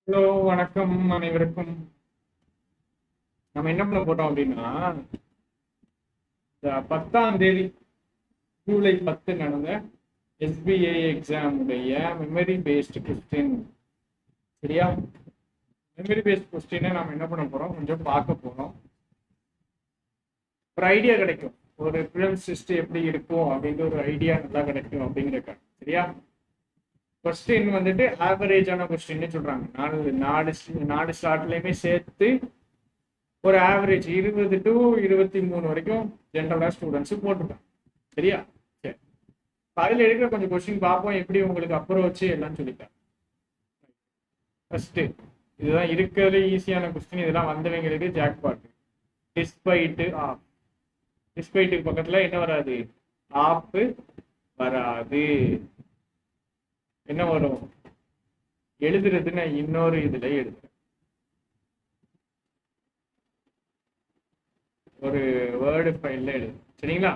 Hello, வணக்கம் அனைவருக்கும். நம்ம என்ன பண்ண போறோம் அப்படின்னா, இந்த 10ஆம் தேதி ஜூலை 10 நடந்த எஸ்பிஐ எக்ஸாம் உடைய மெமரி பேஸ்டு கொஸ்டின். சரியா? மெமரி பேஸ்ட் கொஸ்டினை நம்ம என்ன பண்ண போறோம், கொஞ்சம் பார்க்க போறோம். ஒரு ஐடியா கிடைக்கும், ஒரு ப்ரிலிம்ஸ் டெஸ்ட் எப்படி இருக்கும் அப்படிங்கிற ஒரு ஐடியா நல்லா கிடைக்கும் அப்படிங்கிறக்க. சரியா? கொஸ்டின் வந்துட்டு ஆவரேஜான கொஸ்டின்னு சொல்றாங்க. நாலு நாலு நாலு ஸ்லாட்லயுமே சேர்த்து ஒரு ஆவரேஜ் 20 டு 23 வரைக்கும் ஜென்ரலா ஸ்டூடெண்ட்ஸ் போட்டுட்டாங்க. சரியா? சரி, அதில் எடுக்கிற கொஞ்சம் கொஸ்டின் பார்ப்போம், எப்படி உங்களுக்கு அப்ரோச் எல்லாம் சொல்லிட்டேன். ஃபர்ஸ்ட் இதுதான் இருக்கிறது ஈஸியான கொஸ்டின். இதெல்லாம் வந்தவங்களுக்கு ஜாக்பாட். டிஸ்பைட்டு ஆஃப். டிஸ்பைட்டுக்கு பக்கத்துல என்ன வராது? ஆப் வராது. என்ன வரும்? எழுதுறதுன்னு இன்னொரு இதுல எழுதுறேன், ஒரு வேர்டு ஃபைல்ல எழுது. சரிங்களா?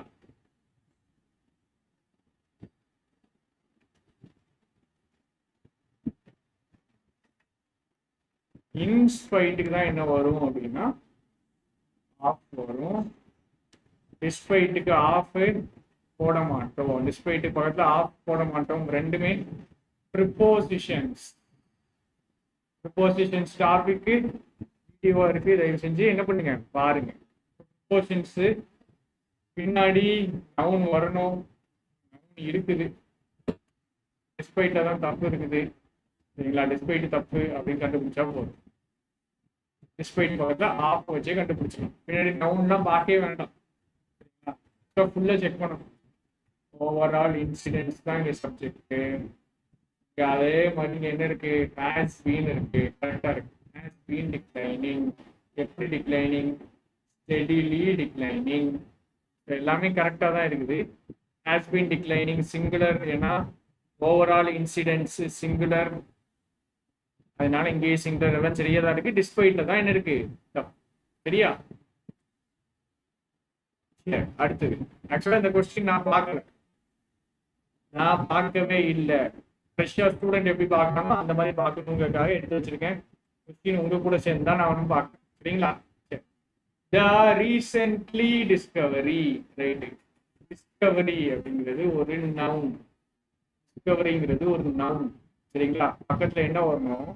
இன்ஸ்பைட்டுக்கு தான் என்ன வரும் அப்படின்னா ஆஃப் வரும். டிஸ்பைட்டுக்கு ஆஃப் போட மாட்டோம். டிஸ்பைட்டுக்கு பக்கத்துல ஆஃப் போட மாட்டோம். ரெண்டுமே ப்ரிப்போசிஷன்ஸ். ப்ரிப்போசிஷன்ஸ் டாபிக்கு வீடியோவா இருக்கு, தயவு செஞ்சு என்ன பண்ணுங்க பாருங்க. ப்ரிப்போசிஷன்ஸ் பின்னாடி நவுன் வரணும். நவுன் இருக்குது, டிஸ்பைட்ல தான் தப்பு இருக்குது. சரிங்களா? டிஸ்பைட் தப்பு அப்படின்னு கண்டுபிடிச்சா போதும். டிஸ்பைட் பக்கத்துல ஆஃப் வச்சே கண்டுபிடிச்சிடும். பின்னாடி நவுன்லாம் பார்க்கவே வேண்டாம். சரிங்களா? ஃபுல்லா செக் பண்ணணும். ஓவரால் இன்சிடென்ட்ஸ் தான் இங்க சப்ஜெக்ட். அதே மாதிரி இங்க என்ன இருக்கு? ஹேஸ் பீன் இருக்கு. கரெக்டா இருக்கு. Has been declining. எப்படி டிக்ளைனிங்? Steadily declining. எல்லாமே கரெக்டா தான் இருக்குது. ஹேஸ் பீன் டிக்ளைனிங் சிங்குலர், ஏன்னா ஓவரால் இன்சிடென்ட்ஸ் சிங்குலர், அதனால இங்கே சிங்குலர் எல்லாம் சரியா தான் இருக்கு. டிஸ்பைட்ல தான் என்ன இருக்கு? சரியா? அடுத்தது, ஆக்சுவலா இந்த கொஸ்டின் நான் பார்க்கல, நான் பார்க்கவே இல்லை. ஃப்ரெஷ்ஷாக ஸ்டூடெண்ட் எப்படி பார்க்கணுமோ அந்த மாதிரி பார்க்கணுங்கிறதுக்காக எடுத்து வச்சிருக்கேன். கொஸ்டின் உங்க கூட சேர்ந்து தான் நான் ஒன்றும் பார்க்கணும். சரிங்களா? சரி. த ரீசென்ட்லி டிஸ்கவரி. ரைட்டு. டிஸ்கவரி அப்படிங்கிறது ஒரு நவுன். டிஸ்கவரிங்கிறது ஒரு நவுன். சரிங்களா? பக்கத்துல என்ன வரணும்?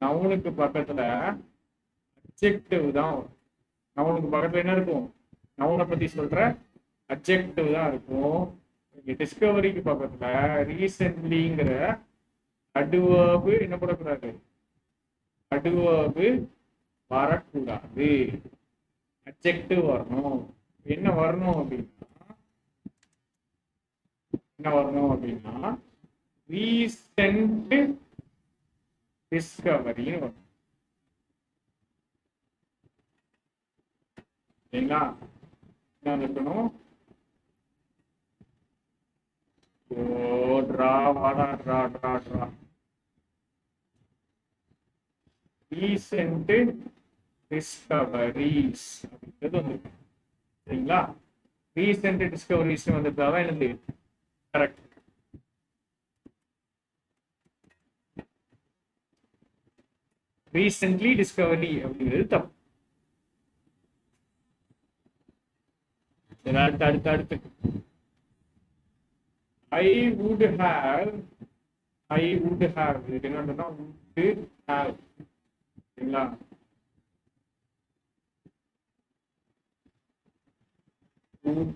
நவுனுக்கு பக்கத்துல அட்ஜெக்டிவ் தான் வரும். நவுனுக்கு பக்கத்துல என்ன இருக்கும்? நவுனை பத்தி சொல்ற அட்ஜெக்டிவ் தான் இருக்கும். டிஸ்கவரிக்கு பக்கத்துல ரீசென்ட்லிங்கிற அட்வர்ப் என்ன பண்ணக்கூடாது? அட்வர்ப் வரக்கூடாது. அட்ஜெக்டிவ் வரணும். என்ன வரணும் அப்படின்னா ரீசென்ட் டிஸ்கவரின்னு வரும். சரிங்களா? என்ன இருக்கணும்? ரீசென்ட் டிஸ்கவரிஸ் அப்படிங்கிறது வந்து. சரிங்களா? ரீசென்ட் டிஸ்கவரிஸ் வந்துட்டாதான் என்னது கரெக்ட். ரீசென்ட்லி டிஸ்கவரி அப்படிங்கிறது தப்பு. அடுத்து I would have இதுக்கு என்னன்னா would have. சரிங்களா? would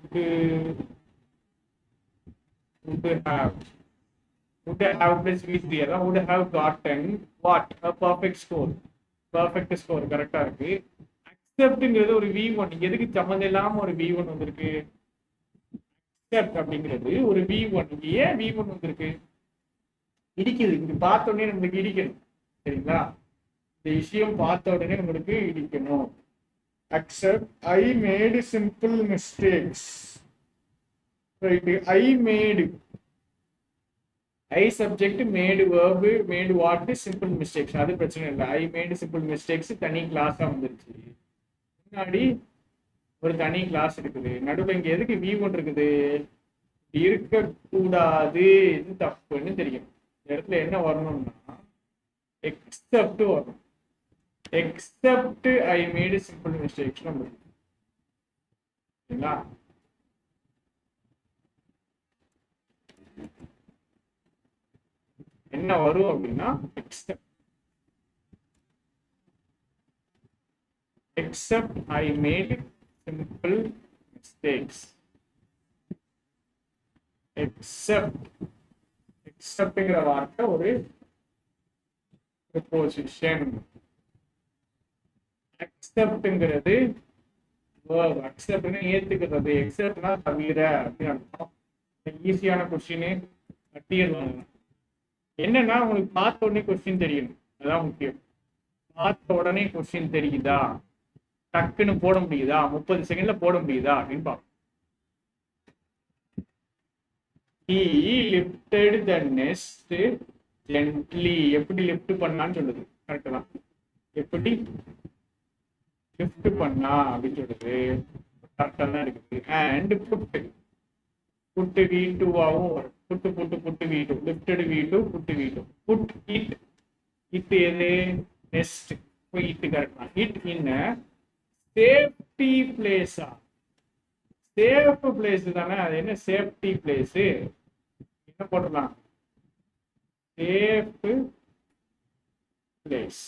have plus V3 அதான் would have gotten what? A perfect score. perfect score கரெக்டா இருக்கு. acceptங்கிறது ஒரு V1. எதுக்கு சம்மந்தம் இல்லாம ஒரு V1 வந்திருக்கு? accept அப்படிங்கிறது ஒரு V1. இங்க ஏன் V1 வந்திருக்கு? இடிக்குது. இங்க பார்த்த உடனே நம்மளுக்கு இடிக்கணும். சரிங்களா? இந்த விஷயம் பார்த்த உடனே உங்களுக்கு இடிக்கணும். accept I made simple mistakes. right? I made, I subject, made verb, made what? simple mistakes. அது பிரச்சனை இல்லை. I made simple mistakes தனி கிளாஸா வந்துருச்சு. முன்னாடி ஒரு தனி கிளாஸ் இருக்குது. நடுவில் இங்க எதுக்கு V1 இருக்குது? இருக்கக்கூடாது. இது தப்புன்னு தெரியும். இந்த இடத்துல என்ன வரணும்னா எக்ஸப்ட் வரும். Accept I made simple mistakes சரிங்களா? என்ன வரும் அப்படின்னா except I made simple mistakes. exceptங்கிற வார்த்தை ஒரு preposition. acceptங்கிறது verb. acceptனா ஏத்துக்கிறது, exceptனா தவிர அப்படின்னு அர்த்தம். ஈஸியான கொஸ்டின் கட்டிடலாம். என்னன்னா உங்களுக்கு பார்த்த உடனே கொஸ்டின் தெரியணும், அதான் முக்கியம். பார்த்த உடனே கொஸ்டின் தெரியுதா, டக்குன்னு போட முடியுதா, 30 செகண்ட்ல போட முடியுதா அப்படின்னு பார்ப்போம். He lifted the nest gently. எப்படி லிஃப்ட் பண்ணான்னு சொல்லுது, கரெக்ட் தான். எப்படி லிஃப்ட் பண்ணா அப்படின்னு சொல்லுது, கரெக்டா தான் இருக்குது. அண்ட் புட்டு V2வாவும் வரும். Put V2, lifted V2, put V2. Put it எது, நெஸ்ட். இட் கரெக்ட் தான். இட் இன் சேஃப்டி பிளேஸா, சேஃப் பிளேஸ் தானே, அது என்ன சேஃப்டி பிளேஸ், என்ன போட்டுலாம், safe place.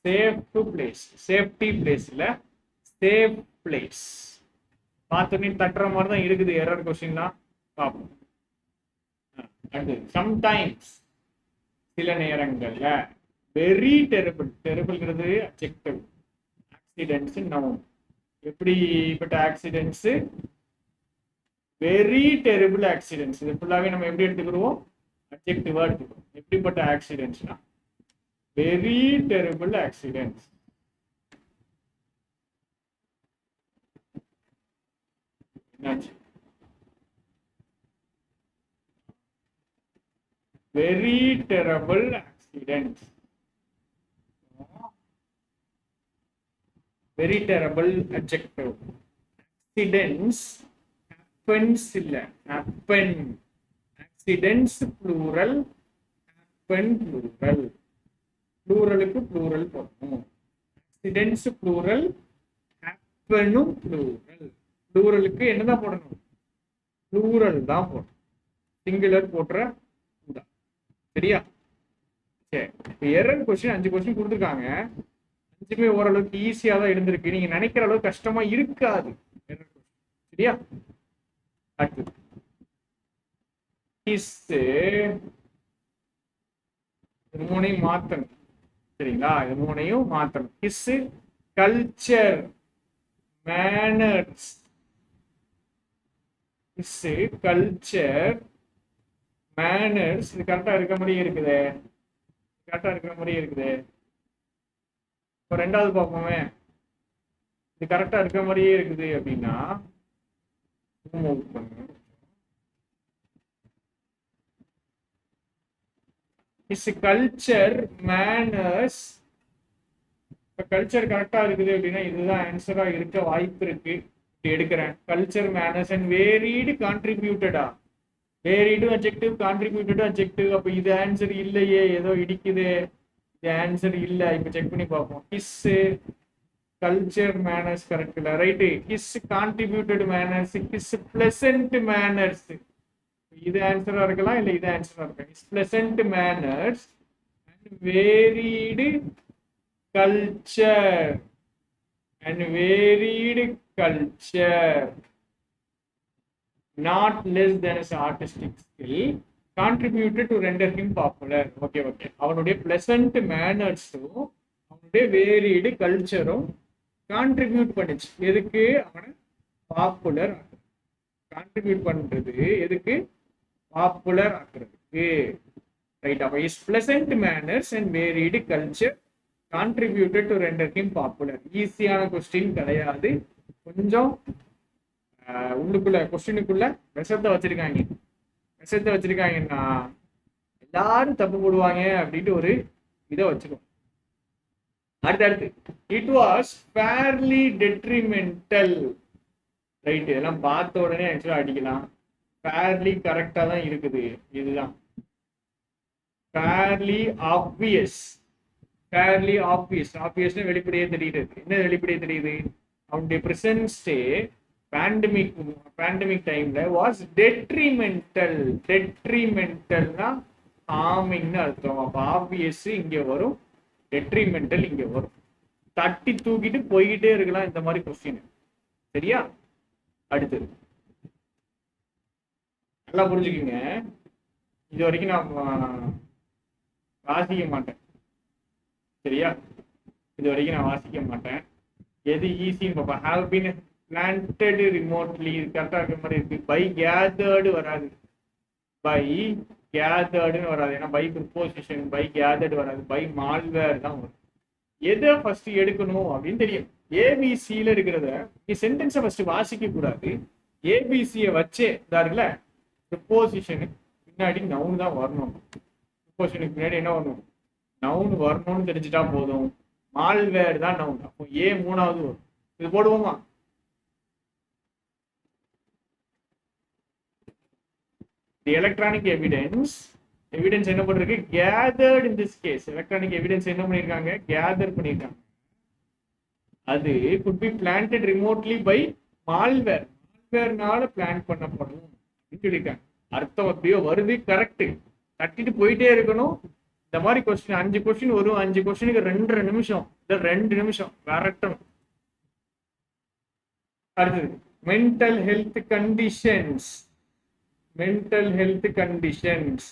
Safe place, safety place இல்ல, சேஃப் பிளேஸ். பார்த்தோன்னே தட்டுற மாதிரி தான் இருக்குது எரர் கொஸ்டின்லாம். பார்ப்போம். சம்டைம்ஸ் சில நேரங்கள்ல, வெரி டெரிபிள், டெரிபிள்ங்கிறது அட்ஜெக்டிவ், ஆக்சிடென்ட்ஸ் நவுன். எப்படிப்பட்ட ஆக்சிடென்ட்ஸ், வெரி டெரிபிள் ஆக்சிடென்ட்ஸ். இது ஃபுல்லாவே நம்ம எப்படி எடுத்துக்கிறோம், அட்ஜெக்டிவா எடுத்துக்கிறோம். எப்படிப்பட்ட ஆக்சிடென்ட்ஸ்னா வெரி டெரிபிள் ஆக்சிடென்ட்ஸ். என்னாச்சு, very terrible accidents. Very terrible adjective. Accidents happens இல்ல, happen. Accidents plural, happen plural. Pluralக்கு plural போடணும். Accidents plural, happenum plural. Pluralக்கு என்னதான் போடணும், plural தான் போடணும். சிங்குலர் போடுற சரியா? சரி, எரர் கொஸ்டின் 5 கொஸ்டின் கொடுத்துருக்காங்க. 5மே ஓரளவுக்கு ஈஸியா தான் இருந்திருக்கு. நீங்க நினைக்கிற அளவுக்கு கஷ்டமா இருக்காது எரர் கொஸ்டின். சரியா? அடுத்து இது மூணையும் மாத்தணும். சரிங்களா? இது மூணையும் மாத்தணும். His culture manners, his culture manners. இது கரெக்டா இருக்க மாதிரியே இருக்குது, கரெக்டா இருக்கிற மாதிரியே இருக்குது. இப்போ ரெண்டாவது பார்ப்போமே, இது கரெக்டா இருக்க மாதிரியே இருக்குது அப்படின்னா இஸ் கல்ச்சர் மேனர்ஸ். இப்போ கல்ச்சர் கரெக்டா இருக்குது அப்படின்னா இதுதான் ஆன்சரா இருக்க வாய்ப்பு இருக்கு. எடுக்கிறேன். கல்ச்சர் மேனர்ஸ் அண்ட் வேரிடு கான்ட்ரிபியூட்டடா, வேரிடு அட்ஜெக்டிவ், கான்ட்ரிபியூட்டட் அட்ஜெக்டிவ். அப்ப இது ஆன்சர் இல்லையே, ஏதோ இடிக்குது, இது ஆன்சர் இல்ல. இப்ப செக் பண்ணி பார்ப்போம். ஹிஸ் கல்ச்சர் மேனர்ஸ் கரெக்ட் இல்ல, right. His contributed manners, his pleasant manners, இது ஆன்சரா இருக்கலாம், இல்ல இது ஆன்சரா இருக்கலாம். His pleasant manners and varied culture, and varied culture not less than his artistic skill contributed to render him popular. Okay okay, அவனுடைய pleasant மேனர்ஸும் அவனுடைய varied கல்ச்சரும் contribute பண்ணுச்சு எதுக்கு, அவனை பாப்புலர் ஆக்குறது. கான்ட்ரிபியூட் பண்றது எதுக்கு, பாப்புலர் ஆக்குறதுக்கு. ரைட். அப்ப is pleasant manners and varied culture contributed to render him popular. ஈஸியான கொஸ்டின் கிடையாது, கொஞ்சம் உள்ளுக்குள்ள கொஸ்டினுக்குள்ள விஷத்தை வச்சிருக்காங்க. விஷத்தை வச்சிருக்காங்கன்னா எல்லாரும் தப்பு போடுவாங்க அப்படின்ட்டு ஒரு இதை வச்சிருக்கோம். அடுத்து it was fairly detrimental. Right, இதெல்லாம் பார்த்த உடனே ஆக்சுவலா அடிக்கலாம். ஃபேர்லி கரெக்டா தான் இருக்குது. இதுதான் ஃபேர்லி ஆப்வியஸ். Fairly obvious. ஆப்வியஸ்னு வெளிப்படையே தெரியுது. என்ன வெளிப்படையே தெரியுது? அவனுடைய பிரசன்ஸே பேண்டமிக் பேண்டமிக் டைம்ல வாஸ் டெட்ரிமெண்டல். டெட்ரிமெண்டல்னா ஹார்மிங்னு அர்த்தம். அப்ப ஆப்வியஸ் இங்க வரும், டெட்ரிமெண்டல் இங்க வரும். தட்டி தூக்கிட்டு போய்கிட்டே இருக்கலாம் இந்த மாதிரி கொஸ்டின். சரியா? அடுத்தது நல்லா புரிஞ்சுக்குங்க. இது வரைக்கும் நான் வாசிக்க மாட்டேன். சரியா? இது வரைக்கும் நான் வாசிக்க மாட்டேன். எது ஈஸின்னு பார்ப்பேன். ஹாவ் பீன் பிளான்டட் ரிமோட்லி கரெக்டாக இருக்கிற மாதிரி இருக்கு. பை கேதர்டு வராது, பை கேதர்டுன்னு வராது. ஏன்னா பை ப்ரிப்போசிஷன், பை கேதர்டு வராது, பை மால்வேர் தான் வரும். எதை ஃபர்ஸ்ட் எடுக்கணும் அப்படின்னு தெரியும். ஏபிசியில இருக்கிறத நீ சென்டென்ஸை ஃபர்ஸ்ட் வாசிக்க கூடாது. ஏபிசியை வச்சே இருக்குல்ல, ப்ரிப்போசிஷனு பின்னாடி நவுன் தான் வரணும். ப்ரிப்போசிஷனுக்கு பின்னாடி என்ன வரணும்? நவுன் வரணும்னு தெரிஞ்சுட்டா போதும். மால்வேர் தான் நவுன். அப்போ ஏ மூணாவது வரும். இது போடுவோமா? தி எலக்ட்ரானிக் எவிடன்ஸ். எவிடன்ஸ் என்ன பண்றது? Gathered in this case. Electronic evidence என்ன பண்ணிருக்காங்க? கேதர் பண்ணிருக்காங்க. அது could be planted remotely by malware. மால்வேர்னால பிளான் பண்ணப்படும் அப்படின்னு சொல்லியிருக்காங்க. அர்த்தம் அப்படியோ வருது, கரெக்ட். தட்டிட்டு போயிட்டே இருக்கணும். இந்த மாதிரி கொஸ்டின் 5 கொஸ்டின் வரும். 5 கொஸ்டினுக்கு 2 நிமிஷம், 2 நிமிஷம் விரட்டணும். அடுத்தது mental health conditions. Mental health conditions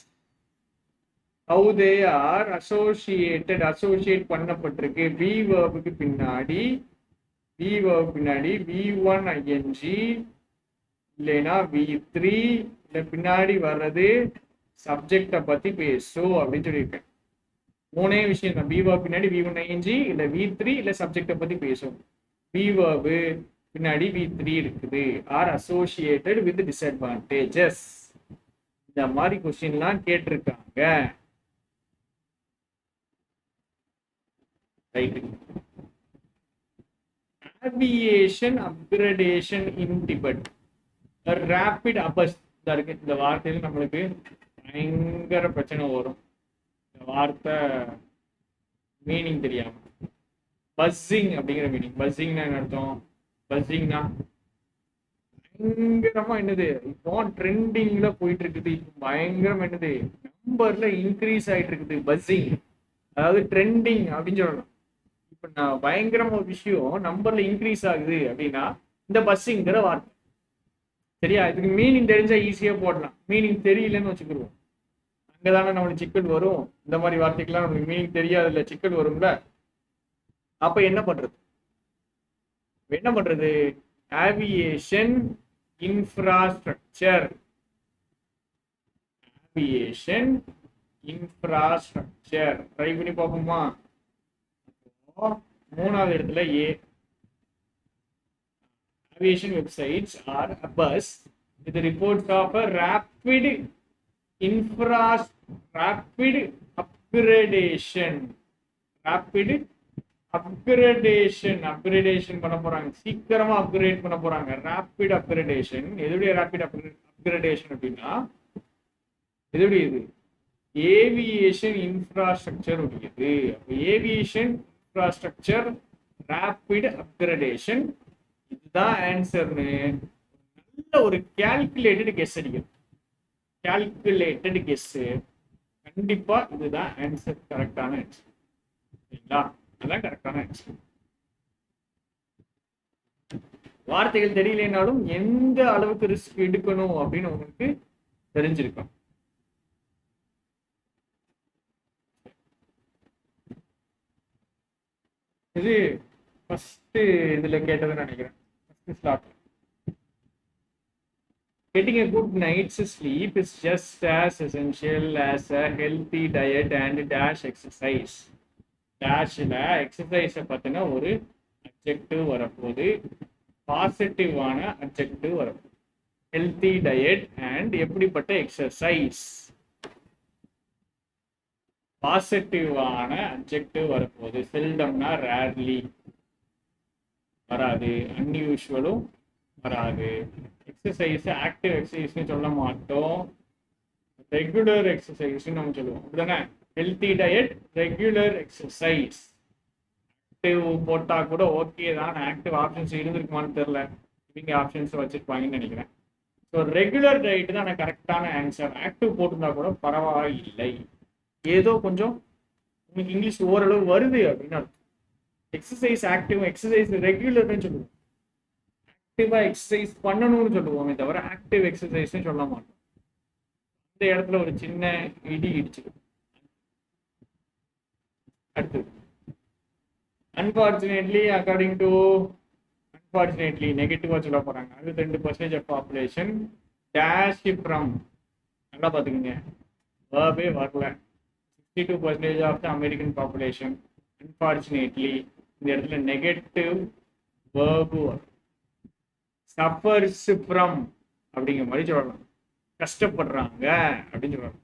how they are associated. Associate பண்ணப்பட்டிருக்கு. பி வேர்புக்கு பின்னாடி, பி வேர்பு பின்னாடி V1 ING இல்லைன்னா V3 இல்ல பின்னாடி வர்றது சப்ஜெக்டை பத்தி பேசும் அப்படின்னு சொல்லியிருக்கேன். 3 விஷயம் தான். பி வேர்பு பின்னாடி V1 ING இல்ல V3 இல்ல சப்ஜெக்டை பத்தி பேசும். பி வேர்பு பின்னாடி V3 இருக்குது. Are associated with disadvantages. இந்த மாதிரி கொஸ்டின்லாம் கேட்டிருக்காங்க. Right. aviation upgradation in Tibet. A rapid இருக்கு. இந்த வார்த்தையில நம்மளுக்கு பயங்கர பிரச்சனை வரும். இந்த வார்த்தை மீனிங் தெரியாம. பஸ்ஸிங் அப்படிங்கிற மீனிங். பஸ்ஸிங்னா என்ன அர்த்தம்? பஸ்ஸிங்னா பயங்கரமா என்னது, இப்போ ட்ரெண்டிங்ல போயிட்டு இருக்குது. இப்போ பயங்கரம் என்னது, நம்பர்ல இன்க்ரீஸ் ஆயிட்டு இருக்குது பஸ்ஸிங். அதாவது ட்ரெண்டிங் அப்படின்னு சொல்லணும். இப்ப நான் பயங்கரமா ஒரு விஷயம் நம்பர்ல இன்க்ரீஸ் ஆகுது அப்படின்னா இந்த பஸ்ஸிங்கிற வார்த்தை. சரியா? இதுக்கு மீனிங் தெரிஞ்சா ஈஸியா போடலாம். மீனிங் தெரியலன்னு வச்சுக்கிடுவோம், அங்கதானே நம்மளுக்கு சிக்கல் வரும். இந்த மாதிரி வார்த்தைக்கெல்லாம் நம்மளுக்கு மீனிங் தெரியாதுல்ல, சிக்கல் வரும்ல. அப்ப என்ன பண்றது? ஆவியேஷன் இன்ஃப்ராஸ்ட்ரக்சர். ஆவியேஷன் இன்ஃப்ராஸ்ட்ரக்சர் ட்ரை பண்ணி பார்ப்போமா? 3வது இடத்துல ஏ. aviation websites are a bus with reports of a rapid upgradation. Upgradation பண்ண போறாங்க. சீக்கிரமா அப்கிரேட் பண்ண போறாங்க. Rapid upgradation. எதுடைய ரேபிட் அப்கிரேடேஷன் அப்படின்னா எதுடைய இது? ஏவியேஷன் இன்ஃப்ராஸ்ட்ரக்சர் உடையது. Aviation infrastructure rapid upgradation. இதுதான் ஆன்சர்னு நல்ல ஒரு கால்குலேட்டட் கெஸ் அடிக்கும். Calculated guess. கண்டிப்பா இதுதான் ஆன்சர், கரெக்டான ஆன்சர். சரிங்களா? அதான் கரெக்டான ஆன்சர். வார்த்தைகள் தெரியலனாலும் எந்த அளவுக்கு ரிஸ்க் எடுக்கணும் அப்படின்னு உங்களுக்கு தெரிஞ்சிருக்கும். இது ஃபர்ஸ்ட் இதுல கேட்டதுன்னு நினைக்கிறேன். Getting a good night's sleep is just as essential as a healthy diet and dash exercise. டேஷ்ல எக்ஸசைஸை பத்தின ஒரு அட்ஜெக்டிவ் வரப்போகுது. பாசிட்டிவான அட்ஜெக்டிவ் வரப்போகுது. ஹெல்த்தி டயட் அண்ட் எப்படிப்பட்ட எக்ஸசைஸ். பாசிட்டிவான அட்ஜெக்டிவ் வரப்போகுது. செல்டம்னா ரேர்லி வராது, அன்யூஷுவலும் வராது. எக்ஸசைஸ் ஆக்டிவ் எக்ஸசைஸ்னு சொல்ல மாட்டோம். ரெகுலர் எக்ஸசைஸ் நம்ம சொல்லுவோம் அப்படிதானே. Healthy diet, regular exercise. Active போட்டா கூட ஓகே தான், ஆக்டிவ் ஆப்ஷன்ஸ் இருந்திருக்குமான்னு தெரியல, இவங்க ஆப்ஷன்ஸ் வச்சிருப்பாங்கன்னு நினைக்கிறேன். ஸோ ரெகுலர் டயட் தான் எனக்கு கரெக்டான ஆன்சர். ஆக்டிவ் போட்டிருந்தா கூட பரவாயில்லை, ஏதோ கொஞ்சம் உங்களுக்கு இங்கிலீஷ் ஓரளவு வருது அப்படின்னு அர்த்தம். எக்ஸசைஸ் ஆக்டிவ், எக்ஸசைஸ் ரெகுலர்னு சொல்லுவோம். ஆக்டிவா எக்ஸசைஸ் பண்ணணும்னு சொல்லுவோமே தவிர ஆக்டிவ் எக்ஸசைஸ்னு சொல்ல மாட்டோம். இந்த இடத்துல ஒரு சின்ன இடி இடிச்சிடும். அடுத்தது அன்பார்ச்சுனேட்லி, அக்கார்டிங் டு அன்பார்ச்சுனேட்லி நெகட்டிவா சொல்ல போறாங்க. 62% ஆஃப் பாப்புலேஷன் டேஷ் ஃப்ரம், நல்லா பார்த்துக்குங்க, வேர்பே வரல. 62% of the American population unfortunately, இந்த இடத்துல நெகட்டிவ் வேர்பு வரும். சஃபர்ஸ் ஃப்ரம் அப்படிங்கிற மாதிரி சொல்லலாம், கஷ்டப்படுறாங்க அப்படின்னு சொல்லலாம்.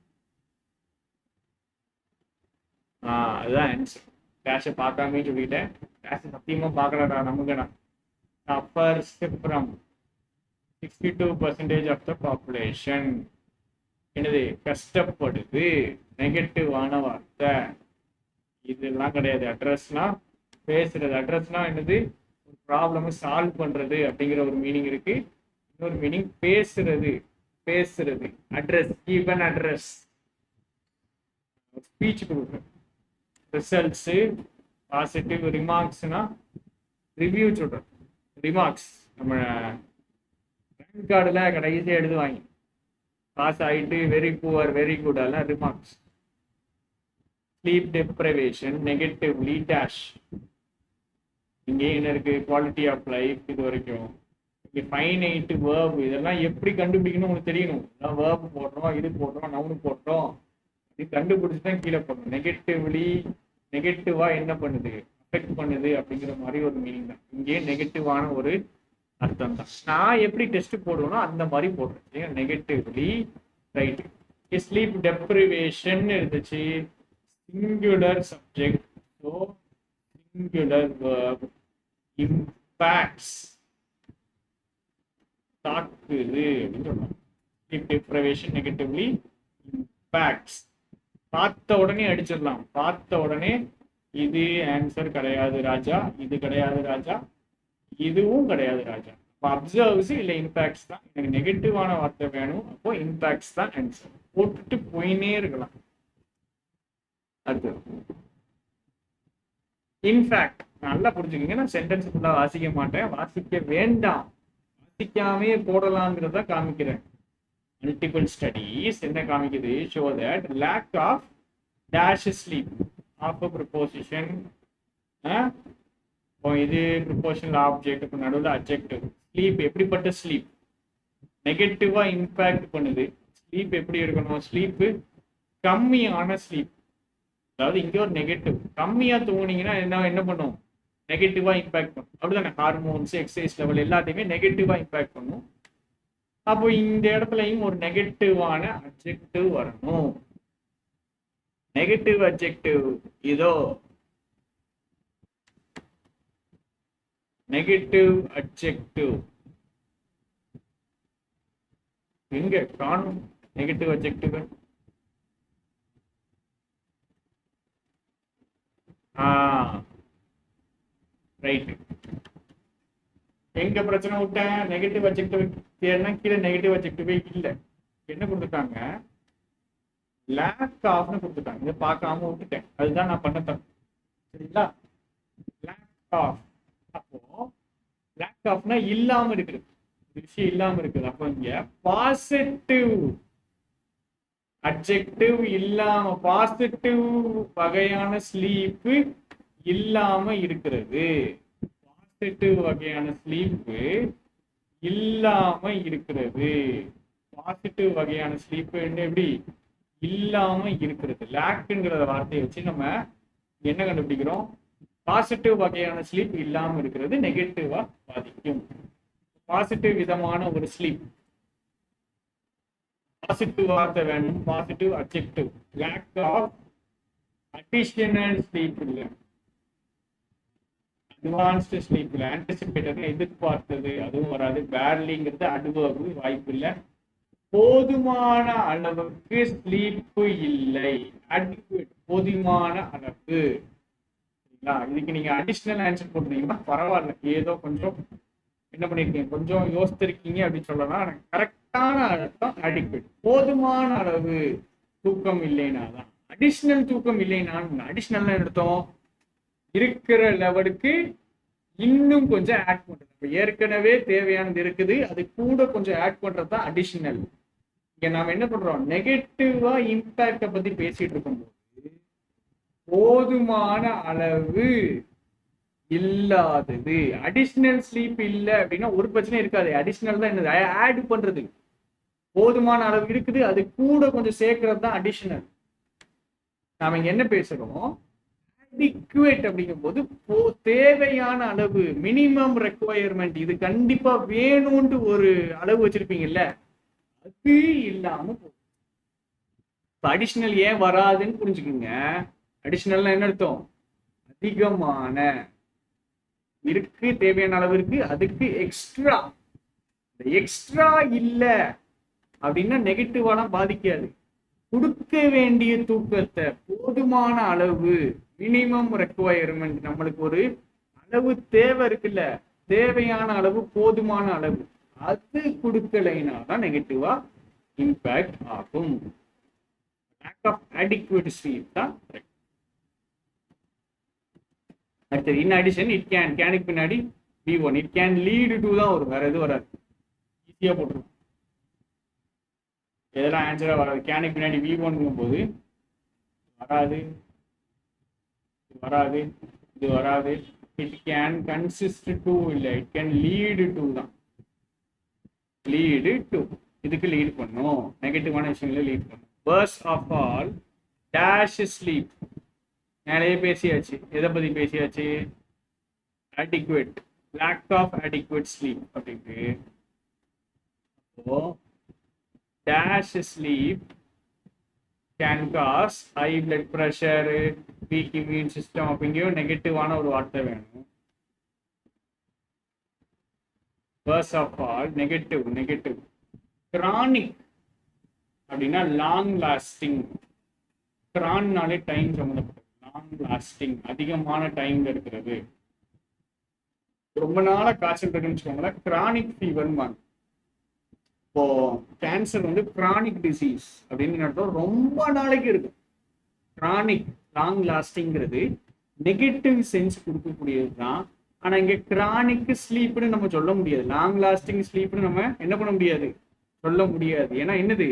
அதுதான் ஆன்சர். டேஷை பார்க்காமே சொல்லிட்டேன், டேஷை சத்தியமா பார்க்கலடா நமக்குடா. Suffers from 62% of the population. என்னது? கஷ்டப்படுது. நெகட்டிவான வார்த்தை இதெல்லாம் கிடையாது. அட்ரஸ்னா பேசுறது. அட்ரஸ்னா என்னது? ஒரு ப்ராப்ளம் சால்வ் பண்றது அப்படிங்கிற ஒரு மீனிங் இருக்கு. இன்னொரு மீனிங் பேசுறது. பேசுறது அட்ரஸ், ஈவன் அட்ரஸ், ஸ்பீச் கொடுக்குறது. Results, positive. ரிமார்க்ஸ்னா ரிவ்யூ சொல்றது. ரிமார்க்ஸ் நம்ம ரேங்க் கார்டில் கடைசியாக எழுதுவாங்க, பாஸ் ஆகிட்டு வெரி புவர், வெரி குட், அதெல்லாம் remarks. Sleep deprivation negatively dash. இங்கே என்ன இருக்கு? Quality of life. இது வரைக்கும் இங்கே ஃபைனைட், வேர்ப், இதெல்லாம் எப்படி கண்டுபிடிக்கணும் உங்களுக்கு தெரியணும். இதெல்லாம் வேர்ப் போடுறோம், இது போடுறோம், நவுன் போடுறோம், இது கண்டுபிடிச்சு தான் கீழே போடணும். நெகட்டிவ்லி, நெகட்டிவா என்ன பண்ணுது? அஃபெக்ட் பண்ணுது அப்படிங்கிற மாதிரி ஒரு மீனிங் தான். இங்கே நெகட்டிவான ஒரு அர்த்தம் தான். நான் எப்படி டெஸ்ட் போடுவேனோ அந்த மாதிரி போடுறேன். Negatively, right. ஸ்லீப் டெப்ரிவேஷன் இருந்துச்சு, singular subject, so singular verb. Impacts, தாக்குது அப்படின்னு சொல்லலாம். Sleep deprivation negatively impacts. பார்த்த உடனே அடிச்சிடலாம். பார்த்த உடனே இது ஆன்சர் கிடையாது ராஜா, இது கிடையாது ராஜா, இதுவும் கிடையாது ராஜா. இப்போ அப்சர்வ்ஸ் இல்லை இம்பாக்ட்ஸ் தான். எனக்கு நெகட்டிவான வார்த்தை வேணும், அப்போ இம்பாக்ட்ஸ் தான் ஆன்சர். போட்டுட்டு போயினே இருக்கலாம். அடுத்தது இன்ஃபேக்ட். நல்லா புரிஞ்சுக்கோங்க, நான் சென்டென்ஸ் ஃபுல்லாக வாசிக்க மாட்டேன், வாசிக்க வேண்டாம், வாசிக்காமே போடலாங்கிறத காமிக்கிறேன். மல்டிபிள் ஸ்டடீஸ் என்ன காமிக்குது? Show that lack of dash sleep of a preposition. இது ப்ரிப்போஷனல் ஆப்ஜெக்ட், இப்போ நடுவில் அட்ஜெக்டிவ். ஸ்லீப் எப்படிப்பட்ட ஸ்லீப்? நெகட்டிவா இம்பாக்ட் பண்ணுது. ஸ்லீப் எப்படி இருக்கணும்? ஸ்லீப்பு கம்மியான ஸ்லீப். அதாவது இங்கே ஒரு நெகட்டிவ், கம்மியா தூங்குனீங்கன்னா என்ன பண்ணும்? நெகட்டிவா இம்பாக்ட் பண்ணும். அப்படிதானே? ஹார்மோன்ஸ், எக்ஸசைஸ் லெவல் எல்லாத்தையுமே நெகட்டிவா இம்பாக்ட் பண்ணும். அப்போ இந்த இடத்துலயும் ஒரு நெகட்டிவான அட்ஜெக்டிவ் வரணும். நெகட்டிவ் அட்ஜெக்டிவ் இதோ. நெகட்டிவ் அட்ஜெக்டிவ் எங்க காணும்? Negative adjective right. எங்க பிரச்சனை விட்டேன்? நெகட்டிவ் அட்ஜெக்டிவ் தேர்னா கீழே நெகட்டிவ் அட்ஜெக்டிவே இல்லை. என்ன கொடுத்துட்டாங்க? லேக் ஆஃப்னு கொடுத்துட்டாங்க. இதை பார்க்காம விட்டுட்டேன், அதுதான் நான் பண்ண தப்பு. சரிங்களா? Lack of. அப்போ லேக் ஆஃப்னா இல்லாம இருக்குது, விஷயம் இல்லாம இருக்குது. அப்போ இங்க பாசிட்டிவ் அட்ஜெக்டிவ் இல்லாம, பாசிட்டிவ் வகையான ஸ்லீப்பு இல்லாம இருக்கிறது. பாசிட்டிவ் வகையான ஸ்லீப்பு இல்லாம இருக்கிறது. பாசிட்டிவ் வகையான ஸ்லீப்பு எப்படி இல்லாம இருக்கிறது? லேக்குங்கிற வார்த்தையை வச்சு நம்ம என்ன கண்டுபிடிக்கிறோம்? பாசிட்டிவ் வகையான ஸ்லீப் இல்லாம இருக்கிறது நெகட்டிவா பாதிக்கும். பாசிட்டிவ் விதமான ஒரு ஸ்லீப், பாசிட்டிவ் வார்த்தை வேணும், positive adjective. Lack of additional sleep இல்லை, அட்வான்ஸ்டு ஸ்லீப் இல்லை. ஆன்டிசிபேட்டட் எதிர்பார்த்தது அதுவும் வராது. பேர்லிங்கிறது அட்வர்பு, வாய்ப்பு இல்லை. போதுமான அளவுக்கு ஸ்லீப்பு இல்லை. அடிக்குவேட் போதுமான அளவு. இதுக்கு நீங்க அடிஷனல் ஆன்சர் போட்டுருந்தீங்கன்னா பரவாயில்ல, ஏதோ கொஞ்சம் என்ன பண்ணிருக்கீங்க, கொஞ்சம் யோசித்திருக்கீங்க அப்படின்னு சொல்லலாம். கரெக்டான அர்த்தம் அடிக்குவேட், போதுமான அளவு தூக்கம் இல்லைன்னா தான். அடிஷனல் தூக்கம் இல்லைன்னா, அடிஷனல் எடுத்தோம் இருக்கிற லெவலுக்கு இன்னும் கொஞ்சம் ஆட் பண்றது. ஏற்கனவே தேவையானது இருக்குது, அது கூட கொஞ்சம் ஆட் பண்றது தான் அடிஷனல். இங்க நாம என்ன பண்றோம், நெகட்டிவா இம்பாக்ட பத்தி பேசிட்டு இருக்கும்போது போதுமான அளவு இல்லாதது. அடிஷனல் ஸ்லீப் இல்லை அப்படின்னா ஒரு பிரச்சனை இருக்காது. அடிஷனல் தான் என்னது, ஆட் பண்றது. போதுமான அளவு இருக்குது, அது கூட கொஞ்சம் சேர்க்கறது தான் அடிஷனல். நாம இங்க என்ன பேசுறோம், adequate அப்படிங்கும் போது தேவையான அளவு, மினிமம் ரெக்குவயர்மெண்ட். இது கண்டிப்பா வேணும்னு ஒரு அளவு வச்சிருப்பீங்கல்ல, அது இல்லாம போகும். அடிஷனல் ஏன் வராதுன்னு புரிஞ்சுக்குங்க. அடிஷனல் என்ன அர்த்தம், அதிகமான இருக்கு, தேவையான அளவு இருக்கு, அதுக்கு எக்ஸ்ட்ரா. எக்ஸ்ட்ரா இல்ல அப்படின்னா நெகட்டிவாலாம் பாதிக்காது. கொடுக்க வேண்டிய தூக்கத்தை போதுமான அளவு, மினிமம் ரெக்குவயர்மெண்ட், நம்மளுக்கு ஒரு அளவு தேவை இருக்குல்ல, தேவையான அளவு, போதுமான அளவு, அது கொடுக்கலைனா தான் நெகட்டிவா இம்பாக்ட் ஆகும். லேக் ஆஃப் adequate sleep தான். அடுத்தது இன் அடிஷன் இட் கேனுக்கு பின்னாடி V1, it can lead to தான் வரும், வேற எதுவும் வராது. ஈஸியா போட்டுரும், எதெல்லாம் ஆன்சரா வராது. கேனுக்கு பின்னாடி V1 போது வராது, வராது, இது வராது. இட் கேன் கன்சிஸ்ட் டு இல்லை, இட் கேன் லீடு டு தான். லீடு டு, இதுக்கு லீட் பண்ணும், நெகட்டிவான விஷயங்கள லீட் பண்ணும். Worse of all dash sleep, மேலேயே பேசியாச்சு. எதை பத்தி பேசியாச்சு, adequate, lack of adequate sleep அப்படின்ட்டு. dash sleep can cause high blood pressure, weak immune system. அப்படிங்கும் நெகட்டிவான ஒரு வார்த்தை வேணும். worst of all negative. chronic அப்படின்னா லாங் லாஸ்டிங். கிரான்னாலே டைம் சம்மந்தப்பட்டது. லாங் லாஸ்டிங், அதிகமான டைம்ல இருக்கிறது. ரொம்ப நாளா காய்ச்சல் இருக்குன்னு வச்சுக்கோங்களேன், கிரானிக் ஃபீவர். இப்போ கேன்சர் வந்து கிரானிக் டிசீஸ் அப்படின்னு நடத்தும், ரொம்ப நாளைக்கு இருக்கும். கிரானிக், லாங் லாஸ்டிங்கிறது நெகட்டிவ் சென்ஸ் கொடுக்கக்கூடியது தான். ஆனா இங்க கிரானிக் ஸ்லீப்னு நம்ம சொல்ல முடியாது, லாங் லாஸ்டிங் ஸ்லீப்னு நம்ம என்ன பண்ண முடியாது, சொல்ல முடியாது. ஏன்னா என்னது,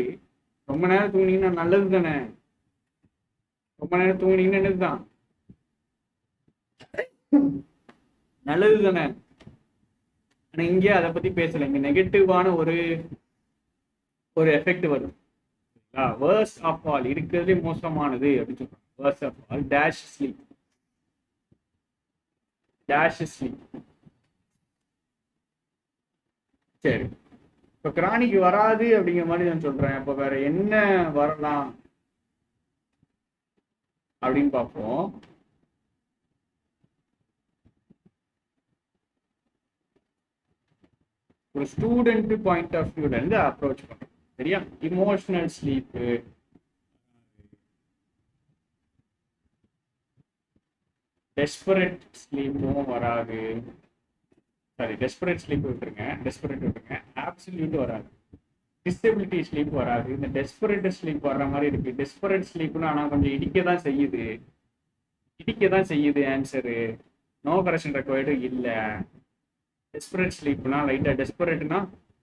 ரொம்ப நேரம் தூங்கினீங்கன்னா நல்லது தானே. ரொம்ப நேரம் தூங்கினீங்கன்னா என்னதுதான், நல்லது தானே. ஆனா இங்கே அதை பத்தி பேசல, இங்க நெகட்டிவான ஒரு எஃபெக்ட் வரும். வேர்ஸ்ட் ஆஃப் ஆல், இருக்கிறதுலே மோசமானது அப்படின்னு சொல்றாங்க. Worst of all dash sleep, dash sleep. சரி, இப்போ கிரானிக் வராது அப்படிங்கிற மாதிரி நான் சொல்றேன். இப்போ வேற என்ன வரலாம் அப்படின்னு பார்ப்போம். ஒரு ஸ்டூடெண்ட் பாயிண்ட் ஆஃப் வியூல இருந்து அப்ரோச் பண்றோம், சரியா. இமோஷனல் ஸ்லீப்பு, டெஸ்பரேட் ஸ்லீப்பும் வராது. சாரி, டெஸ்பரேட் ஸ்லீப் விட்டுருங்க, டெஸ்பரேட் விட்டுருங்க. ஆப்சல்யூட் வராது. டிசபிலிட்டி ஸ்லீப் வராது. இந்த டெஸ்பரேட் ஸ்லீப் வர்ற மாதிரி இருக்கு. டெஸ்பரேட் ஸ்லீப்னு ஆனால் கொஞ்சம் இடிக்க தான் செய்யுது ஆன்சரு. நோ கரெக்ஷன் ரெக்வயர்டு இல்லை. டெஸ்பரேட் ஸ்லீப்னா லைட்டாக, டெஸ்பரேட்னா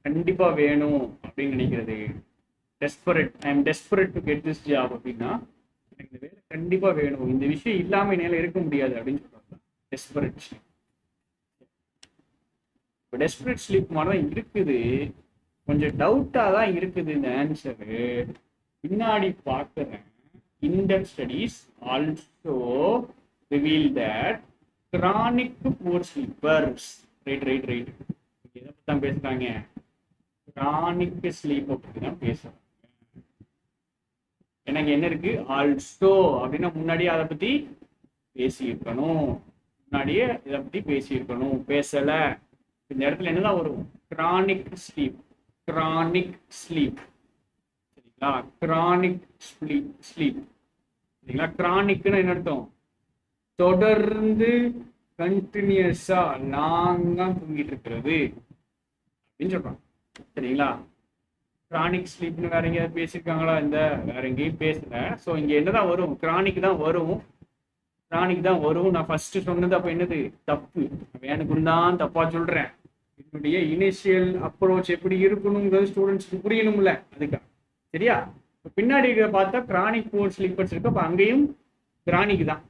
கண்டிப்பா வேணும் அப்படின்னு நினைக்கிறது. Desperate, I am desperate to get this job அப்படின்னா எனக்கு இந்த வேலை கண்டிப்பா வேணும், இந்த விஷயம் இல்லாம என்னால இருக்க முடியாது அப்படின்னு சொல்றாங்க. Desperate sleep. இப்போ டெஸ்பரேட் ஸ்லீப் மாதிரி தான் இருக்குது, கொஞ்சம் டவுட்டா தான் இருக்குது இந்த ஆன்சரு. பின்னாடி பார்க்குறேன். In-depth studies also reveal that chronic poor sleepers, right, எதை பத்தி தான் பேசுறாங்க, கிரானிக் ஸ்லீப் பத்தி தான் பேசுறாங்க. எனக்கு என்ன இருக்கு, ஆல்சோ அப்படின்னா முன்னாடியே அதை பத்தி பேசியிருக்கணும், முன்னாடியே இதை பத்தி பேசியிருக்கணும், பேசல. இந்த இடத்துல என்னதான் வரும், chronic sleep. Chronic sleep chronic sleep sleep சரிங்களா. கிரானிக்னு என்ன அர்த்தம்? தொடர்ந்து கண்டினியூஸா லாங்கா தூங்கிட்டு இருக்கிறது அப்படின்னு சொல்றாங்க சரிங்களா. கிரானிக் ஸ்லீப்னு வேற எங்கேயாவது பேசியிருக்காங்களா? இந்த வேற எங்கேயும் பேசல. ஸோ இங்க என்னதான் வரும்? கிரானிக் தான் வரும். கிரானிக் தான் வரும். நான் ஃபர்ஸ்ட் சொன்னது அப்ப என்னது தப்பு. எனக்கு தான் தப்பா சொல்றேன். என்னுடைய இனிஷியல் அப்ரோச் எப்படி இருக்கணுங்கிறது ஸ்டூடெண்ட்ஸ்க்கு புரியணும்ல, அதுக்கா சரியா. பின்னாடி பார்த்தா கிரானிக் போர் ஸ்லீப்பர்ஸ் இருக்கு. அப்ப அங்கேயும் கிரானிக் தான்.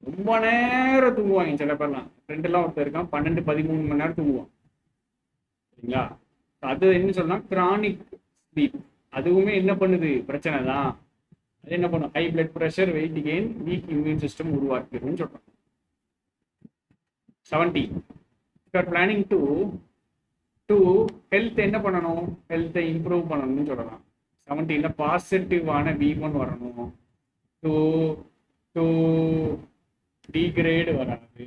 ரொம்ப நேரம் தூங்குவாங்க சில பேர்லாம். ஃப்ரெண்டெல்லாம் ஒருத்தர் இருக்கான் 12-13 மணி நேரம் தூங்குவான் சரிங்களா. அது என்ன சொல்லலாம் கிரானிக் ஸ்லீப். அதுவுமே என்ன பண்ணுது? பிரச்சனை தான். அது என்ன பண்ணும்? High blood pressure, weight gain, weak immune system உருவாக்கிடும்னு சொல்றோம். 70 பிளானிங் டு ஹெல்த் என்ன பண்ணணும்? ஹெல்த்தை இம்ப்ரூவ் பண்ணணும்னு சொல்லலாம். 70ல பாசிட்டிவான V1 வரணும். டு டிகிரேட் வராது.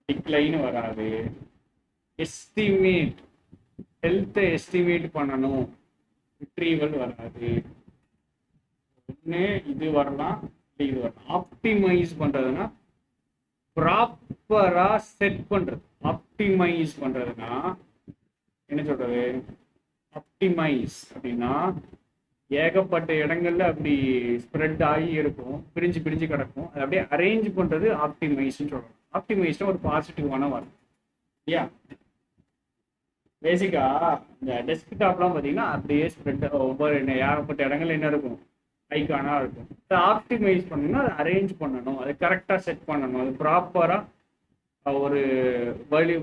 டிக்ளைன் வராது. எஸ்டிமேட் ஹெல்த்தை எஸ்டிமேட் பண்ணணும். ரிட்ரீவல் வராது. ஒன்று இது வரலாம், இது வரலாம். ஆப்டிமைஸ் பண்றதுன்னா ப்ராப்பரா செட் பண்றது. ஆப்டிமைஸ் பண்றதுன்னா என்ன சொல்றது? ஆப்டிமைஸ் அப்படின்னா ஏகப்பட்ட இடங்கள்ல அப்படி ஸ்ப்ரெட் ஆகி இருக்கும், பிரிஞ்சு பிரிஞ்சு கிடக்கும். அது அப்படியே அரேஞ்ச் பண்றது ஆப்டிமைஸ்ன்னு சொல்றோம். ஆப்டிமைஸ்னா ஒரு பாசிட்டிவான வரும் இல்லையா. பேசிக்கா இந்த டெஸ்க்டாப்லாம் பார்த்தீங்கன்னா அப்படியே ஸ்ப்ரெட் ஒவ்வொரு ஏகப்பட்ட இடங்கள்ல என்ன இருக்கும்? ஐக்கானா இருக்கும். அதை ஆப்டிமைஸ் பண்ணணும்னா அதை அரேஞ்ச் பண்ணணும், அதை கரெக்டாக செட் பண்ணணும், அது ப்ராப்பராக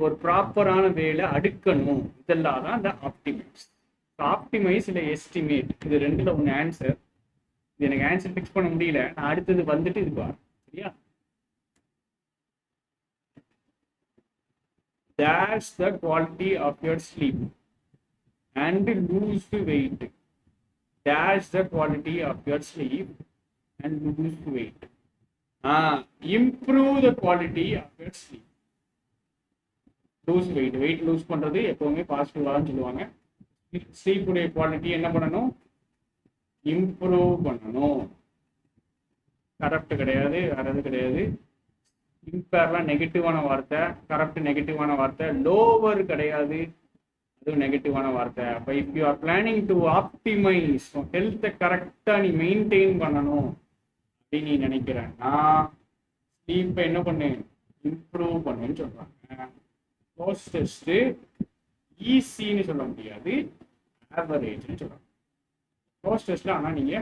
ஒரு ப்ராப்பரான வேலை அடுக்கணும். இதெல்லாம் தான் இந்த ஆப்டிமைஸ். ஆப்டிமைஸ் இல்லை எஸ்டிமேட், இது ரெண்டுல உங்க ஆன்சர். இது எனக்கு ஆன்சர் ஃபிக்ஸ் பண்ண முடியல, நான் அடுத்தது வந்துட்டு இது வரும் சரியா. That's the quality of your sleep and lose weight. That's the quality of your sleep and lose weight. Improve the quality of your sleep. Lose weight. Weight lose பண்றது எப்பவுமே பாசிட்டிவான்னு சொல்லுவாங்க. ஸ்லீப் உடைய குவாலிட்டி என்ன பண்ணணும்? இம்ப்ரூவ் பண்ணணும். Correct கிடையாது, வேற எது கிடையாது. இம்பேர்லாம் நெகட்டிவான வார்த்தை, கரெக்ட் நெகட்டிவான வார்த்தை, லோவர் கிடையாது, அதுவும் நெகட்டிவான வார்த்தை. அப்போ if you are planning to optimise ஹெல்த்தை கரெக்டாக நீ மெயின்டைன் பண்ணணும் அப்படின்னு நீ நினைக்கிறேன்னா ஸ்லீப்பை என்ன பண்ணு? இம்ப்ரூவ் பண்ணுன்னு சொல்றாங்க. க்ளோஸ் டெஸ்ட் ஈஸின்னு சொல்ல முடியாது, ஆவரேஜ்னு சொல்றாங்க. க்ளோஸ் டெஸ்ட்ல ஆனால் நீங்க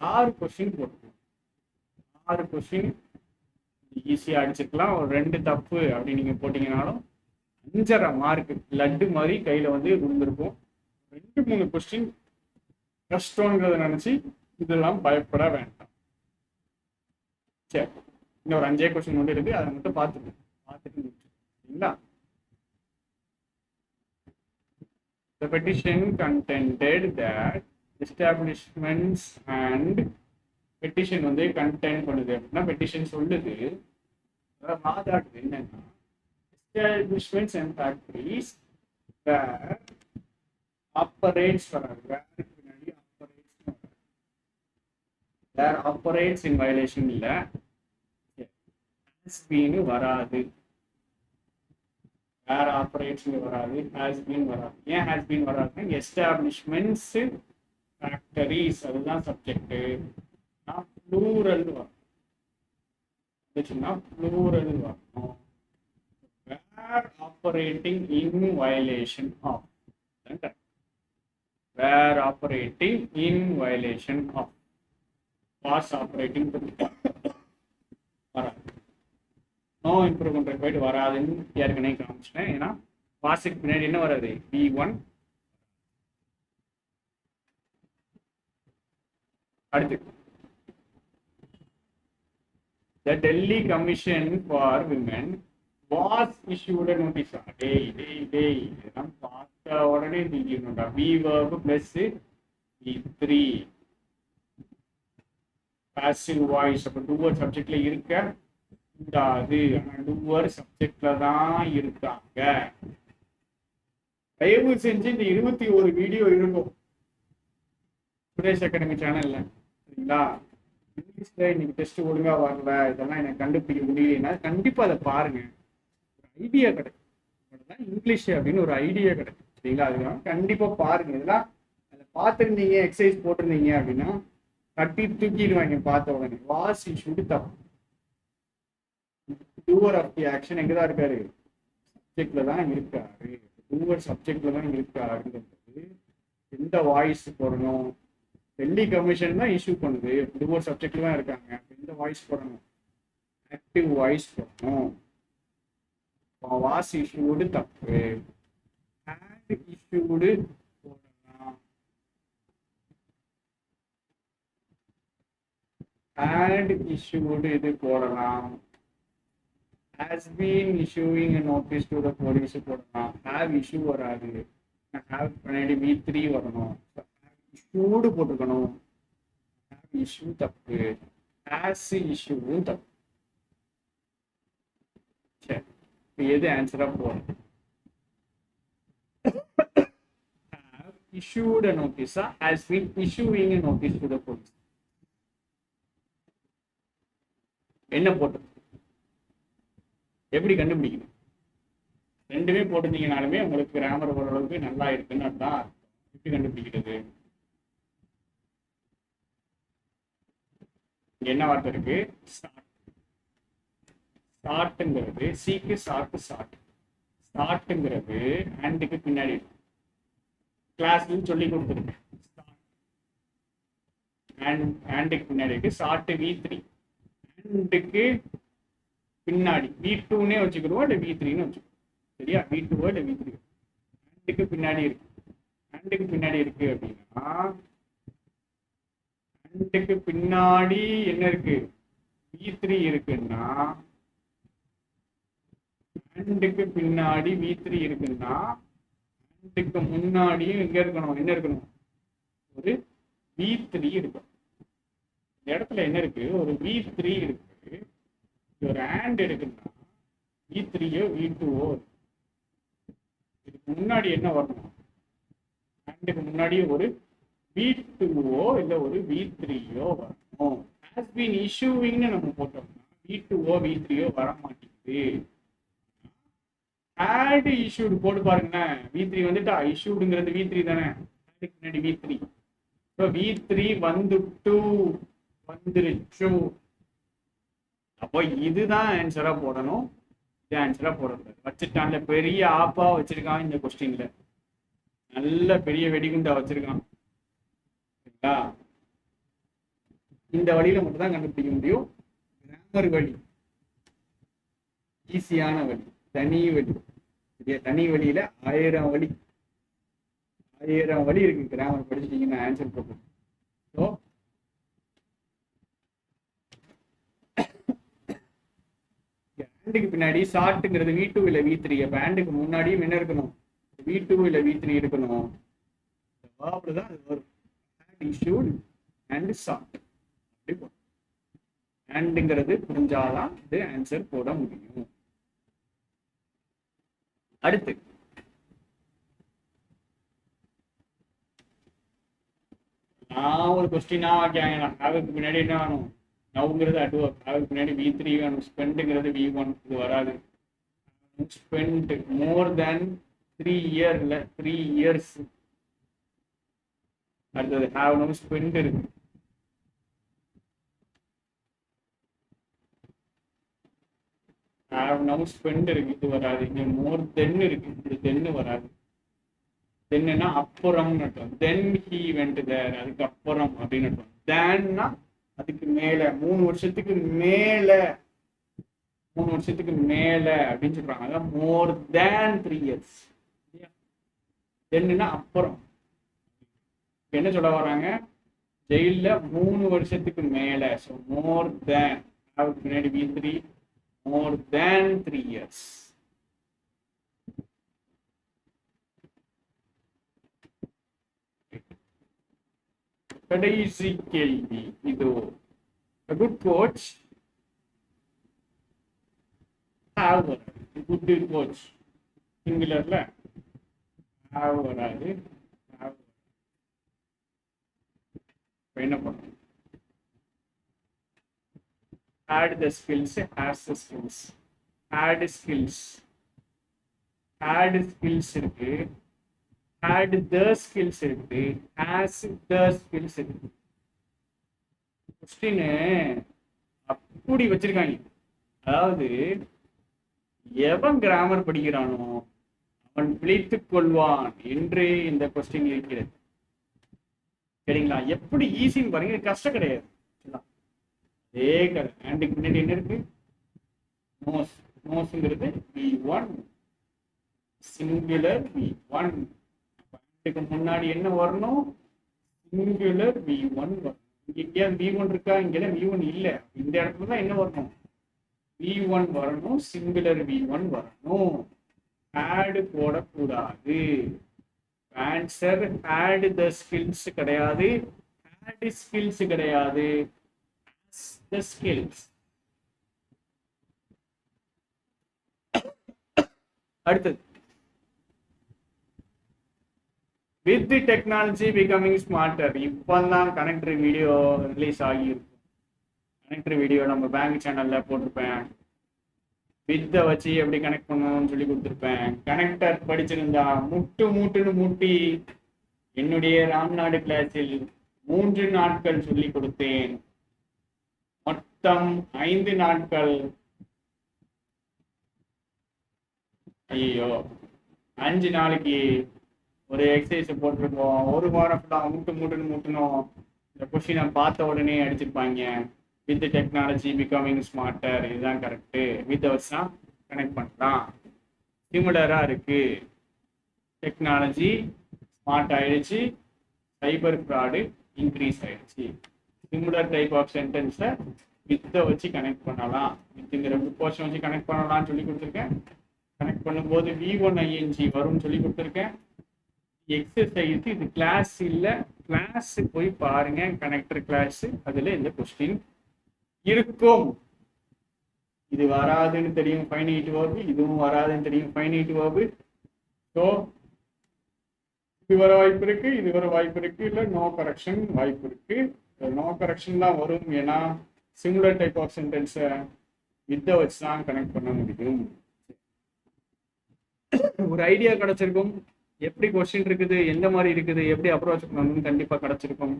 6 கொஸ்டின் போட்டுக்கணும். 6 கொஸ்டின் ஈஸியாக அடிச்சுக்கலாம். ஒரு 2 தப்பு அப்படி நீங்க போட்டீங்கன்னாலும் 5.5 மார்க் லட்டு மாதிரி கையில வந்து விழுந்திருக்கும். 2-3 கொஸ்டின் கஷ்டங்கிறத நினைச்சு இதெல்லாம் பயப்பட வேண்டாம். சரி, இன்னும் ஒரு 5 கொஸ்டின் மட்டும் இருக்கு, அதை மட்டும் பார்த்துட்டு சரிங்களா. The petition contended that establishments and petition வந்து கண்டென்ட் பண்ணுது அப்படின்னா பெட்டிஷன் சொல்லுது, வாதாடுது என்னன்னா establishments and factories where operates வராது, where operates in violation இல்ல, has been வராது. where operates வராது, has been வராது. ஏன் has been வராதுன்னா establishments factories அதுதான் சப்ஜெக்ட். ப்ளூரல் வரும், ப்ளூரல் வரணும். where operating in violation of, where operating in violation of, was operating வராது. நோ இம்ப்ரூவ்மெண்ட் ரிக்வைர்ட் வராதுன்னு ஏற்கனவே காமிச்சிட்டேன். ஏன்னா வாசிக்கு பின்னாடி என்ன வராது? V1. அடுத்து the Delhi Commission for Women was issued a notice. இதெல்லாம் பார்த்த உடனே தூக்கிடணும்டா. V verb plus V3 passive voice. அப்போ டூவர் சப்ஜெக்ட்ல இருக்க கூடாது. ஆனா டூவர் சப்ஜெக்ட்ல தான் இருக்காங்க. தயவு செஞ்சு இந்த 21 வீடியோ இருக்கும் சுரேஷ் அகாடமி சேனல்ல, சரிங்களா? இங்கிலீஷ்ல இன்னைக்கு டெஸ்ட் ஒழுங்கா வரல, இதெல்லாம் எனக்கு கண்டுபிடிக்க முடியலன்னா கண்டிப்பா அதை பாருங்க. ஐடியா கிடைக்கும், இங்கிலீஷ் அப்படின்னு ஒரு ஐடியா கிடைக்கும், சரிங்களா? அதுக்காக கண்டிப்பா பாருங்க. இதெல்லாம் அதை பார்த்துருந்தீங்க, எக்ஸசைஸ் போட்டிருந்தீங்க அப்படின்னா கட்டி தூக்கிடுவாங்க பார்த்த உடனே. வாஸ் இஷ்யூடு தப்பு. டூவர் ஆஃப் தி ஆக்ஷன் எங்கதான் இருக்காரு? சப்ஜெக்ட்ல தான் இருக்காரு. டூவர் சப்ஜெக்ட்ல தான் இருக்காருன்றது எந்த வாய்ஸ் போடணும்? டெல்லி கமிஷன் தான் இஷ்யூ பண்ணுது, டூவர் சப்ஜெக்ட்ல தான் இருக்காங்க. எந்த வாய்ஸ் போடணும்? ஆக்டிவ் வாய்ஸ் போடணும். வாஸ் இஷ்யூடு தப்பு. ஹேட் இஷ்யூடு போடலாம். ஹேட் இஷ்யூடு இது போடலாம். has been issuing a notice to the police போடலாம். have issue வராது, have பின்னாடி v3 வரணும். issued போட்டுக்கணும். have issue தப்பு, has issue தப்பு. சரி, இப்போ எது ஆன்சரா போடும்? have issued a notice, has been issuing a notice to the police. என்ன போட்டு எப்படி கண்டுபிடிக்கணும்? ரெண்டுமே போட்டிருந்தீங்கனாலுமே உங்களுக்கு கிராமர் ஓரளவுக்கு நல்லா இருக்குன்னு அர்த்தம். எப்படி கண்டுபிடிக்கிறது? என்ன வார்த்தை இருக்கு? ஸ்டார்ட்ங்கிறது சீக்கு ஸ்டார்ட்ங்கிறது ஹேண்டுக்கு பின்னாடி கிளாஸ்ல சொல்லி கொடுத்துருக்கு. ஹேண்டுக்கு பின்னாடி இருக்கு ஷார்ட் v3. ஹேண்டுக்கு பின்னாடி v2னே வச்சுக்கிடுவோம், இல்லை v3ன்னு வச்சுக்கணும், சரியா? v2 இல்லை v3 ஹேண்டுக்கு பின்னாடி இருக்கு. ஹேண்டுக்கு பின்னாடி இருக்கு அப்படின்னா ஹேண்டுக்கு பின்னாடி என்ன இருக்கு? v3 இருக்குன்னா ஹேண்டுக்கு பின்னாடி v3 இருக்குன்னா ஹேண்டுக்கு முன்னாடியும் எங்க இருக்கணும்? என்ன இருக்கணும்? ஒரு v3 இருக்கும். இந்த இடத்துல என்ன இருக்கு? ஒரு v3 இருக்கு. ஒரு ஹேண்ட் இருக்குன்னா v3யோ v2ஓ. இதுக்கு முன்னாடி என்ன வரணும்? ஹேண்டுக்கு முன்னாடி ஒரு v2ஓ இல்லை ஒரு v3யோ வரணும். has been issuingன்னு நம்ம போட்டோம்னா v2ஓ v3யோ வர மாட்டேங்குது. had issued போட்டு பாருங்களேன். v3 வந்துட்டா, issuedங்கிறது v3 தானே, ஹேண்டுக்கு முன்னாடி v3. ஸோ v3 வந்துருச்சு. அப்போ இதுதான் ஆன்சரா போடணும், இது ஆன்சரா போடக்கூடாது. வச்சுட்டான்ல, பெரிய ஆப்பா வச்சிருக்கான் இந்த கொஸ்டின்ல, நல்ல பெரிய வெடிகுண்டா வச்சிருக்கான், சரிங்களா? இந்த வழியில மட்டும் தான் கண்டுபிடிக்க முடியும். கிராமர் வழி ஈஸியான வழி, தனி வழி, சரியா? தனி வழியில 1000 வழி, 1000 வழி இருக்கு. கிராமர் படிச்சிட்டீங்கன்னா ஆன்சர் போடணும். ஸோ ஹேண்டுக்கு பின்னாடி ஷார்ட்ங்கிறது v2 இல்லை v3. அப்போ ஹேண்டுக்கு முன்னாடியும் என்ன இருக்கணும்? v2 இல்லை v3 இருக்கணும். அப்படிதான் அது வரும். ஹேண்ட் இஷ்யூட் அண்ட் ஷார்ட் அப்படி போடும். ஹேண்டுங்கிறது புரிஞ்சாதான் இது ஆன்சர் போட முடியும். அடுத்து நான் ஒரு கொஸ்டினா கேட்கல. ஹேவுக்கு பின்னாடி என்ன வேணும்? நவுங்கிறது அட்வர்ப். ஹேவுக்கு பின்னாடி v3 வேணும். ஸ்பெண்டுங்கிறது v1. இது வராது. ஸ்பெண்ட் மோர் தென் 3 இயர் இல்லை 3 இயர்ஸ். அடுத்தது ஹேவ் நோ ஸ்பெண்ட் இருக்கு. ஹேவ் நோ ஸ்பெண்ட் இருக்கு, இது வராது. இங்க மோர் தென் இருக்கு, இது தென்னு வராது. தென்னுனா அப்புறம்னு அர்த்தம். தென் ஹி வெண்ட் தேர், அதுக்கு அப்புறம் அப்படின்னு அர்த்தம். தேன்னா அதுக்கு மேல, 3 வருஷத்துக்கு மேல, 3 வருஷத்துக்கு மேல அப்படின்னு சொல்றாங்க. அதான் மோர் தேன் 3 இயர்ஸ். தென்னுனா அப்புறம். என்ன சொல்ல வராங்க? ஜெயில 3 வருஷத்துக்கு மேல. ஸோ மோர் தேன், அதுக்கு முன்னாடி v3, மோர் தேன் 3 இயர்ஸ். கடைசி கேள்வி இது. A good coach ஹாவ் வராது, குட் கோச் சிங்குலர்ல ஹாவ் வராது. என்ன பண்ணணும்? add the skills, has the skills, add skills, add skills இருக்கு, add the skills இருக்கு, has the skills இருக்கு. கொஸ்டின் அப்படி வச்சிருக்காங்க. அதாவது எவன் கிராமர் படிக்கிறானோ அவன் பிழைத்துக் கொள்வான் என்று இந்த கொஸ்டின் இருக்கிறது. சரிங்களா? எப்படி ஈஸின்னு பாருங்க, கஷ்டம் கிடையாது. அதே ஆண்டுக்கு முன்னாடி என்ன இருக்கு? நோஸ். நோஸ்ங்கிறது V1 singular V1. ஆண்டுக்கு முன்னாடி என்ன வரணும்? சிங்குலர் V1 வரும். இங்க எங்கேயாவது V1 இருக்கா? இங்க V1 இல்ல. இந்த இடத்துல தான் என்ன வரணும்? V1 வரணும், சிங்குலர் V1 வரணும். ஆட் போடக்கூடாது. ஆன்சர் ஆட் த ஸ்கில்ஸ் கிடையாது, ஆட் ஸ்கில்ஸ் கிடையாது, the skills. அடுத்தது with the technology becoming smarter. இப்பதான் கனெக்டர் வீடியோ ரிலீஸ் ஆகியிருக்கும். கனெக்டர் வீடியோ நம்ம பேங்க் சேனல்ல போட்டிருப்பேன். வித்த வச்சு எப்படி கனெக்ட் பண்ணணும்னு சொல்லி கொடுத்துருப்பேன். கனெக்டர் படிச்சிருந்தா மூட்டுன்னு மூட்டி என்னுடைய ராம்நாடு கிளாஸில் 3 நாட்கள் சொல்லி கொடுத்தேன். மொத்தம் 5 நாட்கள். ஐயோ, 5 நாளைக்கு ஒரு எக்ஸசைஸ் போட்டிருக்கோம். ஒரு வாரம் ஃபுல்லாக மூட்டுன்னு மூட்டணும். இந்த கொஸ்டினை பார்த்த உடனே அடிச்சிருப்பாங்க. வித் டெக்னாலஜி பிகமிங் ஸ்மார்ட்டர், இதுதான் கரெக்டு. வித் வச்சு தான் கனெக்ட் பண்ணலாம். சிமிலராக இருக்கு. டெக்னாலஜி ஸ்மார்ட் ஆயிடுச்சு, சைபர் ஃப்ராடு இன்க்ரீஸ் ஆயிடுச்சு. சிமிலர் டைப் ஆஃப் சென்டென்ஸை வித்தை வச்சு கனெக்ட் பண்ணலாம். வித்துங்கிற ப்ரிப்போஷன் வச்சு கனெக்ட் பண்ணலாம்னு சொல்லி கொடுத்துருக்கேன். கனெக்ட் பண்ணும்போது V1 ING வரும்னு சொல்லி கொடுத்துருக்கேன். எக்ஸசைஸ் இது கிளாஸ் இல்லை, கிளாஸ் போய் பாருங்க. கனெக்டர் கிளாஸ், அதில் இந்த கொஸ்டின் இருக்கும். இது வராதுன்னு தெரியும் ஃபைனைட் வேர்பு, இதுவும் வராதுன்னு தெரியும் ஃபைனைட் வேர்பு. ஸோ இது வர வாய்ப்பு இருக்கு, இது வர வாய்ப்பு இருக்கு, இல்லை நோ கரெக்ஷன் வாய்ப்பு இருக்கு. நோ கரெக்ஷன் தான் வரும். ஏன்னா சிமிலர் டைப் ஆஃப் சென்டென்ஸை வித்தை வச்சு தான் கனெக்ட் பண்ண முடியும். ஒரு ஐடியா கிடைச்சிருக்கும். எப்படி கொஸ்டின் இருக்குது, எந்த மாதிரி இருக்குது, எப்படி அப்ரோச் பண்ணணும்னு கண்டிப்பா கிடைச்சிருக்கும்.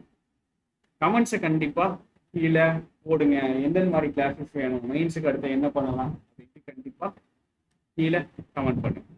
கமெண்ட்ஸை கண்டிப்பா கீழே போடுங்க. எந்தெந்த மாதிரி கிளாஸஸ் வேணும், மெயின்ஸுக்கு அடுத்து என்ன பண்ணலாம் அப்படின்ட்டு கண்டிப்பா கீழே கமெண்ட் பண்ணுங்க.